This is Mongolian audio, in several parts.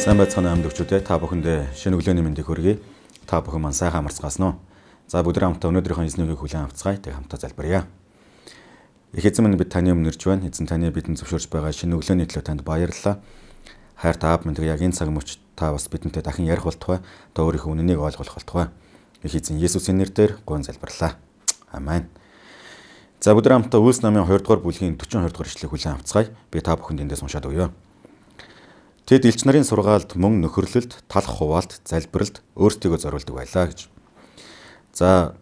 Сайн байцгаана амьд өгчүүдээ та бүхэндээ шинэ өглөөний мэндийг хүргэе. Та бүхэн маань сайхан амарцгаасан уу? За бүгд хамтдаа өнөөдрийнхөө эзний үгийг хүлээн авцгаая. Тэг хамтдаа залбирая. Их эзэн минь бид таны өмнө ирж байна. Эзэн таны бидэнд зөвшөөрч байгаа шинэ өглөөний төлөө танд баярлалаа. Хайр та аав минь яг энэ цаг мөч та бас бидэнтэй дахин ярих болтугай. Та өөрийнхөө үнэнийг ойлгох болтугай. Их эзэн Есүсийн нэрээр гуйн залбирлаа. Амен. За бүгд хамтдаа Үлс намын 2 дугаар бүлгийн 42 дугаар ишлэгийг хүлээн авцгаая. Би та бүхэнд эндээс уншаад өгье. Тэд элч нарын сургаалд мөн нөхөрлөлд, талах хуваалт, залбиралд өөрсдийгөө зориулдаг байлаа гэж. За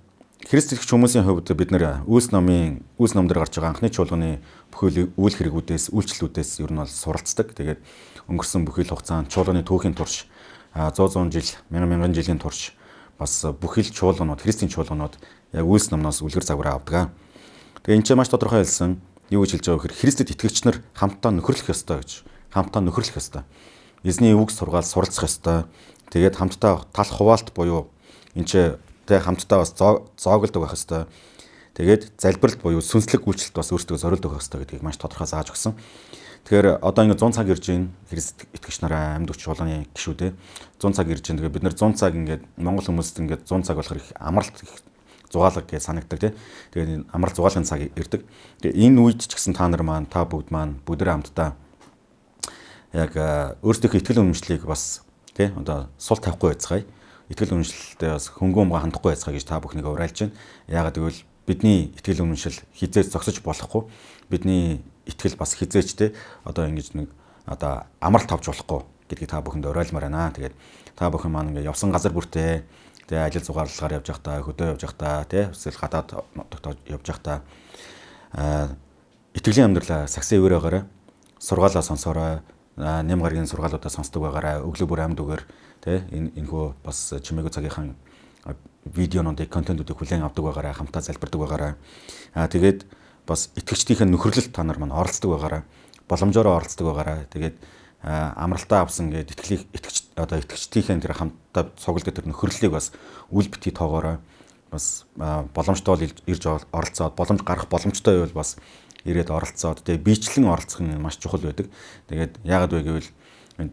Христ итгэж хүмүүсийн хувьд бид нэр Үлс номын дээр гарч байгаа анхны чуулганы бүхэл үйл хэрэгүүдээс, үйлчлэлүүдээс ер нь бол суралцдаг. Тэгээд өнгөрсөн бүхэл хугацаанд чуулганы түүхийн турш 100 жил, мянган жилийн турш бас бүхэл чуулганууд, Христийн чуулганууд яг Үлс номноос үлгэр загвараа авдаг. Тэгээ энэ ч маш тодорхой хэлсэн юу гэж хэлж байгаа вэ гэхээр Христэд итгэгч нар хамтдаа нөхөрлөх ёстой гэж. Хамтдаа нөхөрлөх ёстой. Эзний үг сургаал суралцах ёстой. Тэгээд хамтдаа талах хуваалт буюу энэ тэ хамтдаа бас зоогддог байх ёстой. Тэгээд залбиралт буюу сүнслэг үйлчлэлт бас өөрсдөө зориулдаг байх ёстой гэдгийг маш тодорхой зааж өгсөн. Тэгэхээр одоо ингэ 100 цаг ирж байна. Христ итгэгч нараа амьд өгч чуулганы гишүүдээ 100 цаг ирж байна. Тэгээд бид нар 100 цаг ингээд Монгол хүмүүст ингээд 100 цаг болохоор их амралт зугаалга гэж санагддаг тий. Тэгээд амралт зугаалгын цаг ирдэг. Тэгээд энэ үед ч гэсэн та нар маань та бүгд бүгдээ хамтдаа яг өөрсдийнхөө итгэл үнэмшлийг бас тий одоо сул тавихгүй байцгаая. Итгэл үнэмшлэлтэй бас хөнгөөмгө хандахгүй байцгаая гэж та бүхнийг уриалж байна. Яагаад гэвэл бидний итгэл үнэмшил хизээж зогсож болохгүй. Бидний итгэл бас хизээж тий одоо ингэж нэг одоо амралт тавьж болохгүй гэдгийг та бүхэнд уриалмаар байна. Тэгээд та бүхэн маань ингээ явсан газар бүртээ тий ажил зугаалгаар явж байхдаа, хөдөө явж байхдаа тий эсвэл гадаад нутагт явж байхдаа итгэлийн амьдралаа сагсан ивэрэгээрээ сургаалаа сонсороо нэм гарагийн сургаалуудаа сонсдог байгаараа өглөө бүр амьд үгээр тий энэхүү бас чимээгүй цагийнхан видеонуудыг контентуудыг хүлээн авдаг байгаараа хамтаа залбирдаг байгаараа тэгээд бас итгэгчдийн нөхөрлөлт та нар маань оролцдог байгаараа боломжоор оролцдог байгаараа тэгээд амралтаа авсан гээд итгэгчдийн тэр хамтаа цуглдаг тэр нөхөрлөлийг бас үл битгий тоогоороо бас боломжтой ирж оролцоод боломж гарах боломжтой байвал бас ирээд оролцоод тэгээ биечлэн оролцох нь маш чухал байдаг. Тэгээд яагаад вэ гэвэл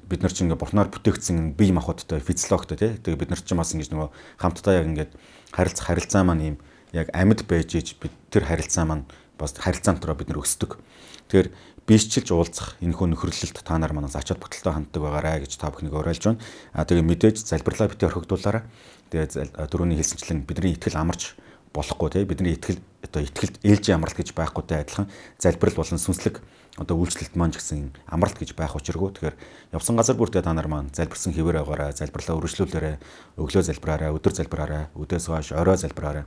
бид нар чинь ингээ бурхнаар бүтээгдсэн бие махбодтой физиологтой тий. Тэгээ бид нар чинь бас ингэж нөгөө хамтдаа яг ингээд харилцаа маань ийм яг амьд байж иж бид тэр харилцаа маань бас харилцаан дотроо бид нар өсдөг. Тэгэхээр биечлж уулзах энэхүү нөхөрлөлт та нар манаас ачаал бүтэлтэй ханддаг байгаарай гэж та бүхнийг уриалж байна. Тэгээ мэдээж залбирлаа битээ орхигдуулаарай. Тэгээ дөрөвний хэлсэнчлэн бидний итгэл амарч болохгүй тий бидний итгэлд ээлжийн амралт гэж байхгүйтэй адилхан залбирал болон сүнслэг үйлчлэлт маань ч гэсэн амралт гэж байх учиргүй. Тэгэхээр явсан газар бүртээ та нар маань залбирсан хэвээр байгаарай, залбирлаа үргэлжлүүлээрэй, өглөө залбираарай, өдөр залбираарай, өдөөс хойш орой залбираарай.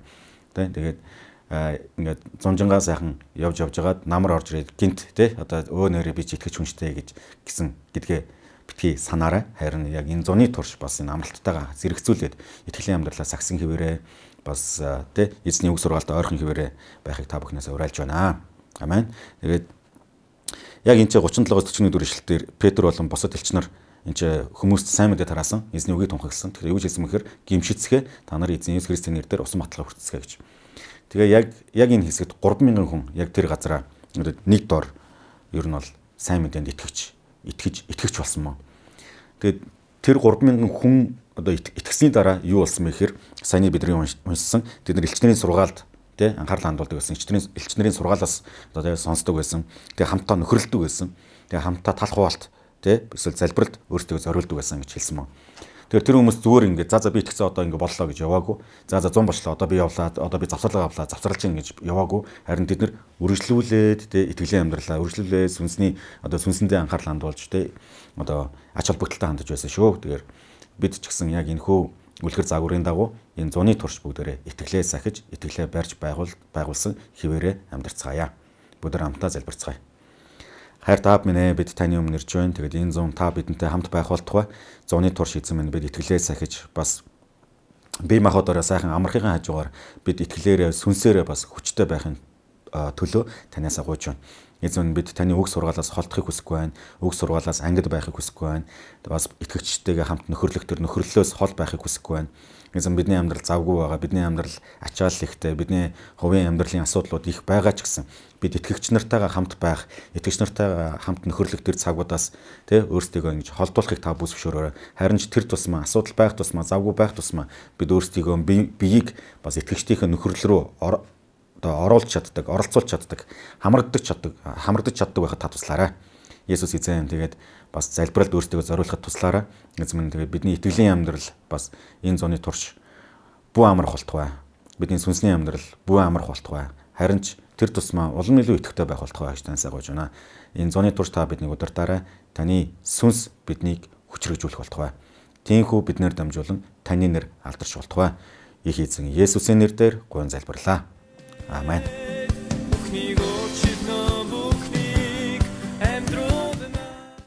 Тэгээд ингээд зунжингаа сайхан явж байгаад намар орж ирээд гинт тий өө нэрээ би ч итгэж хүнштэй гэдгээ битгий санаарай. Харин яг энэ зуны турш бас энэ амралттайгаа зэрэгцүүлээд итгэлийн амьдралаа сагсан хэвээрээ бас тий эзний үг сургаалтаа ойрхон хэвээрээ байхыг та бүхнээс уриалж байна. Амен. Тэгээд яг энэ 37-41 дэх ишлэлээр Петр болон бусад элч нар энэ хүмүүст сайн мэдээ тараасан эзний үгийг тунхагласан. Тэгэхээр юу гэж хэлсэн мэхээр гимшицгээ та нар эзэн Есүс Христийн нэрээр усан баталгаа хүртцгээе гэж. Тэгээ яг энэ хэсэгт 3000 хүн яг тэр газараа нэг дор ер нь бол сайн мэдээнд итгэж болсон мөн. Тэгээд тэр 3000 хүн одоо итгэсний дараа юу болсон бэ гэхээр саяны бидний уншсан тэд нар элч нарын сургаалд тий анхаарал хандуулдаг байсан. Элч нарын сургаалаас одоо сонсдог байсан. Тэгээ хамтаа нөхөрлөдөг байсан. Тэгээ хамтаа талах хуваалт тий эсвэл залбиралд өөрсдөө зориулдаг байсан гэж хэлсэн мөн. Тэгэхээр тэр хүмүүс зүгээр ингээд за би итгэсэн одоо ингээд боллоо гэж яваагүй. За 100 болчлоо одоо би явлаа. Одоо би завсарлага авлаа. Завсарлаж ин гэж яваагүй. Харин тэд нар үргэлжлүүлээд тий итгэлийн амьдралаа үргэлжлүүлээд сүнсэндээ анхаарал хандуулж тий одоо ач холбогдолтой хандж байсан шүү. Тэгэхээр бид ч гэсэн яг энэхүү үлгэр загварын дагуу энэ зуны турш бүгдээрээ итгэлээ сахиж, итгэлээ барьж байгуулсан хിവэрээ амьдарцгаая. Бүгдээр хамтаа залбирцгаая. Хайр таав минь бид таны өмнө ирж байна. Тэгээд энэ зун та бидэнтэй хамт байх болтугай. Зуны турш эзэн минь бид итгэлээ сахиж бас бие махбодороо сайхан амархын хажуугаар бид итгэлээрээ сүнсээрээ бас хүчтэй байхын төлөө танаас гуйж байна. Эзэн бид таны үг сургаалаас холдохыг хүсэхгүй байна. Үг сургаалаас ангид байхыг хүсэхгүй байна. Бас итгэгчтэйгээ хамт нөхөрлөх төр нөхөрлөлөөс хол байхыг хүсэхгүй байна. Эзэн бидний амьдрал завгүй байгаа, бидний амьдрал ачаал ихтэй, бидний хувийн амьдралын асуудлууд их байгаа ч гэсэн бид итгэгч нартайгаа хамт байх, итгэгч нартайгаа хамт нөхөрлөх тэр цагуудаас өөрсдийгөө ингэж холдуулахыг та бүсвшөөрөөрэй. Харин ч тэр тусмаа асуудал байх тусмаа, завгүй байх тусмаа бид өөрсдийгөө биеийг бас итгэгчдийн нөхөрлөл рүү оруулж чаддаг, оролцуулж чаддаг, хамрагдаж чаддаг байхад та туслаарай. Есүс эзэн тэгээд бас залбиралд өөрсдөө зориулахад туслаарай. Эзэн минь тэгээд бидний итгэлийн амьдрал бас энэ зуны турш бүү амрах болтугай. Бидний сүнсний амьдрал бүү амрах болтугай. Харин ч тэр тусмаа улам илүү итгэвтэй байх болтугай гэж таньсаа гойж байна. Энэ зуны турш та биднийг удирдаарай. Таны сүнс биднийг хүчрхэгжүүлэх болтугай. Тиймхүү биднэр дамжуулан таны нэр алдарч болтугай. Их эзэн Есүсийн нэрээр гуйн залбирлаа. Амен.